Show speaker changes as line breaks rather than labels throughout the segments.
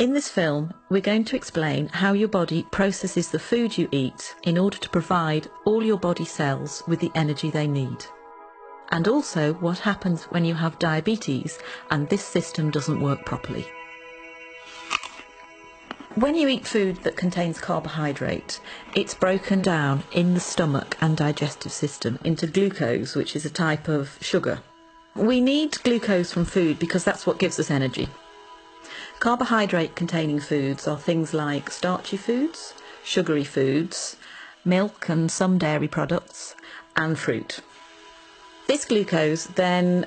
In this film, we're going to explain how your body processes the food you eat in order to provide all your body cells with the energy they need. And also what happens when you have diabetes and this system doesn't work properly. When you eat food that contains carbohydrate, it's broken down in the stomach and digestive system into glucose, which is a type of sugar. We need glucose from food because that's what gives us energy. Carbohydrate-containing foods are things like starchy foods, sugary foods, milk and some dairy products, and fruit. This glucose then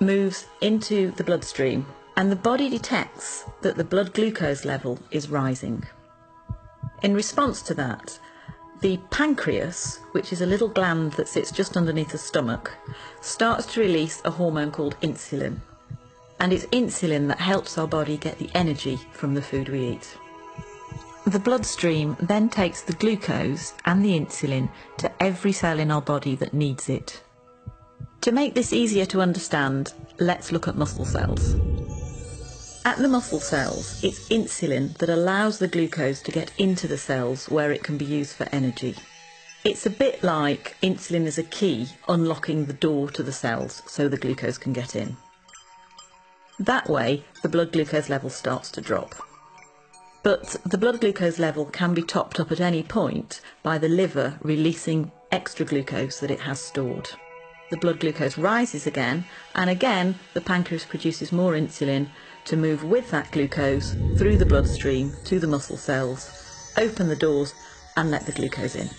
moves into the bloodstream, and the body detects that the blood glucose level is rising. In response to that, the pancreas, which is a little gland that sits just underneath the stomach, starts to release a hormone called insulin. And it's insulin that helps our body get the energy from the food we eat. The bloodstream then takes the glucose and the insulin to every cell in our body that needs it. To make this easier to understand, let's look at muscle cells. At the muscle cells, it's insulin that allows the glucose to get into the cells where it can be used for energy. It's a bit like insulin is a key unlocking the door to the cells so the glucose can get in. That way, the blood glucose level starts to drop. But the blood glucose level can be topped up at any point by the liver releasing extra glucose that it has stored. The blood glucose rises again, and again the pancreas produces more insulin to move with that glucose through the bloodstream to the muscle cells, open the doors and let the glucose in.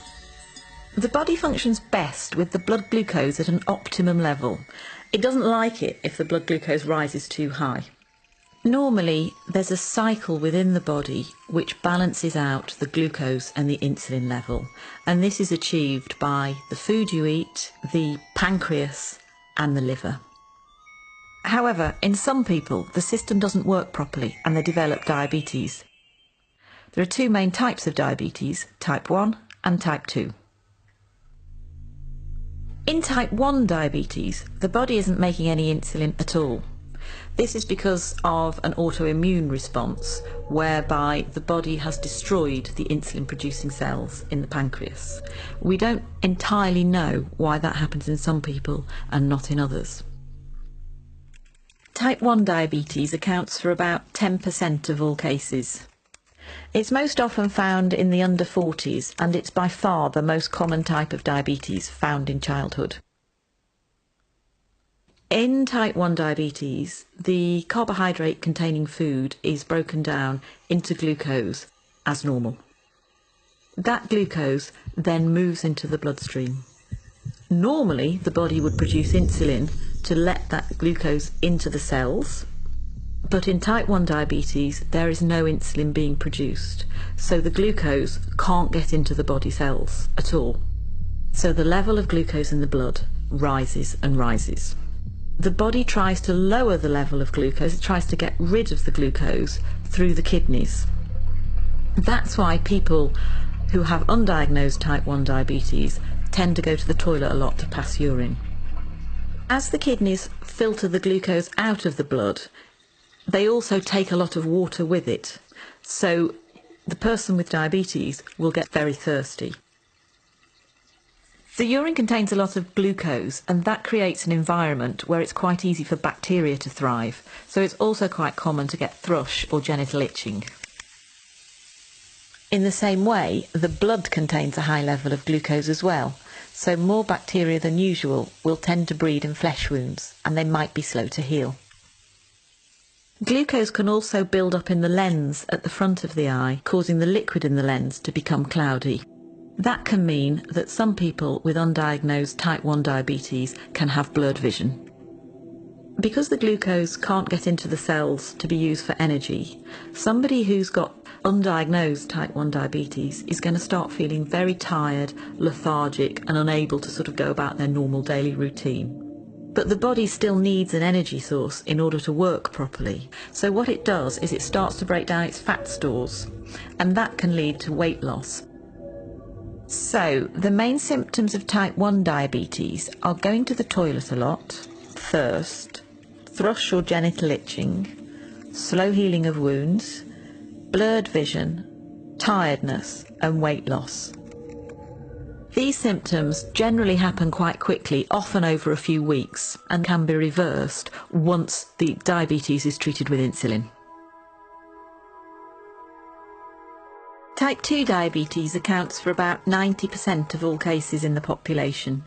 The body functions best with the blood glucose at an optimum level. It doesn't like it if the blood glucose rises too high. Normally, there's a cycle within the body which balances out the glucose and the insulin level, and this is achieved by the food you eat, the pancreas and the liver. However, in some people, the system doesn't work properly and they develop diabetes. There are two main types of diabetes, type 1 and type 2. In type 1 diabetes, the body isn't making any insulin at all. This is because of an autoimmune response whereby the body has destroyed the insulin-producing cells in the pancreas. We don't entirely know why that happens in some people and not in others. Type 1 diabetes accounts for about 10% of all cases. It's most often found in the under 40s, and it's by far the most common type of diabetes found in childhood. In type 1 diabetes, the carbohydrate containing food is broken down into glucose as normal. That glucose then moves into the bloodstream. Normally, the body would produce insulin to let that glucose into the cells. But in type 1 diabetes, there is no insulin being produced, so the glucose can't get into the body cells at all. So the level of glucose in the blood rises and rises. The body tries to lower the level of glucose, it tries to get rid of the glucose through the kidneys. That's why people who have undiagnosed type 1 diabetes tend to go to the toilet a lot to pass urine. As the kidneys filter the glucose out of the blood, they also take a lot of water with it, so the person with diabetes will get very thirsty. The urine contains a lot of glucose, and that creates an environment where it's quite easy for bacteria to thrive, so it's also quite common to get thrush or genital itching. In the same way, the blood contains a high level of glucose as well, so more bacteria than usual will tend to breed in flesh wounds, and they might be slow to heal. Glucose can also build up in the lens at the front of the eye, causing the liquid in the lens to become cloudy. That can mean that some people with undiagnosed type 1 diabetes can have blurred vision. Because the glucose can't get into the cells to be used for energy, somebody who's got undiagnosed type 1 diabetes is going to start feeling very tired, lethargic and unable to sort of go about their normal daily routine. But the body still needs an energy source in order to work properly. So what it does is it starts to break down its fat stores, and that can lead to weight loss. So the main symptoms of type 1 diabetes are going to the toilet a lot, thirst, thrush or genital itching, slow healing of wounds, blurred vision, tiredness and weight loss. These symptoms generally happen quite quickly, often over a few weeks, and can be reversed once the diabetes is treated with insulin. Type 2 diabetes accounts for about 90% of all cases in the population.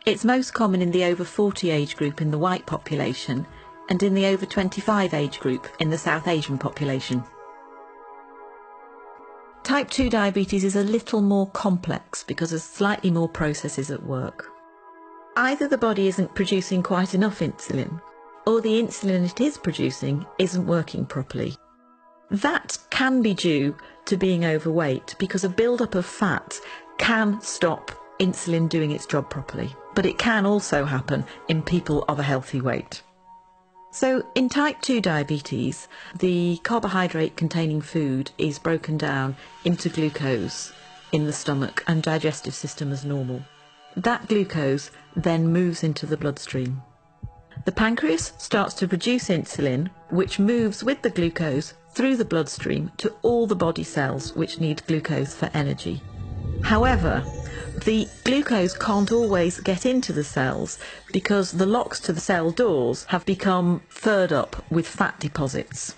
It's most common in the over 40 age group in the white population and in the over 25 age group in the South Asian population. Type 2 diabetes is a little more complex because there's slightly more processes at work. Either the body isn't producing quite enough insulin, or the insulin it is producing isn't working properly. That can be due to being overweight because a build-up of fat can stop insulin doing its job properly, but it can also happen in people of a healthy weight. So in type 2 diabetes, the carbohydrate containing food is broken down into glucose in the stomach and digestive system as normal. That glucose then moves into the bloodstream. The pancreas starts to produce insulin, which moves with the glucose through the bloodstream to all the body cells which need glucose for energy. However, the glucose can't always get into the cells because the locks to the cell doors have become furred up with fat deposits.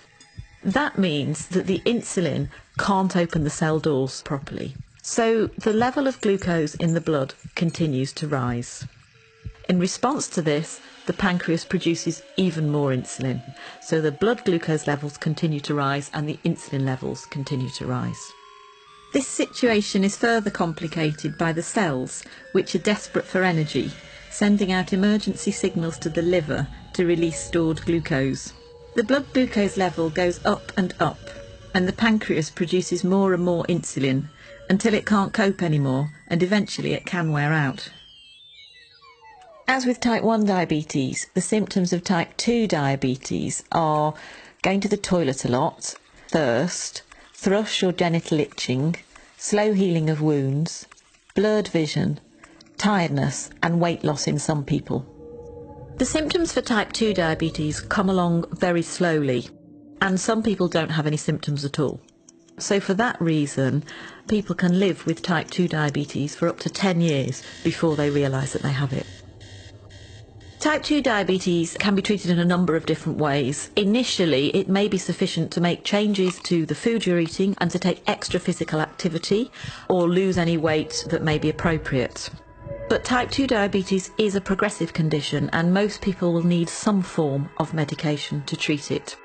That means that the insulin can't open the cell doors properly. So the level of glucose in the blood continues to rise. In response to this, the pancreas produces even more insulin. So the blood glucose levels continue to rise and the insulin levels continue to rise. This situation is further complicated by the cells, which are desperate for energy, sending out emergency signals to the liver to release stored glucose. The blood glucose level goes up, and the pancreas produces more and more insulin until it can't cope anymore, and eventually it can wear out. As with type 1 diabetes, the symptoms of type 2 diabetes are going to the toilet a lot, thirst, thrush or genital itching, slow healing of wounds, blurred vision, tiredness and weight loss in some people. The symptoms for type 2 diabetes come along very slowly, and some people don't have any symptoms at all. So for that reason, people can live with type 2 diabetes for up to 10 years before they realise that they have it. Type 2 diabetes can be treated in a number of different ways. Initially, it may be sufficient to make changes to the food you're eating and to take extra physical activity or lose any weight that may be appropriate. But type 2 diabetes is a progressive condition and most people will need some form of medication to treat it.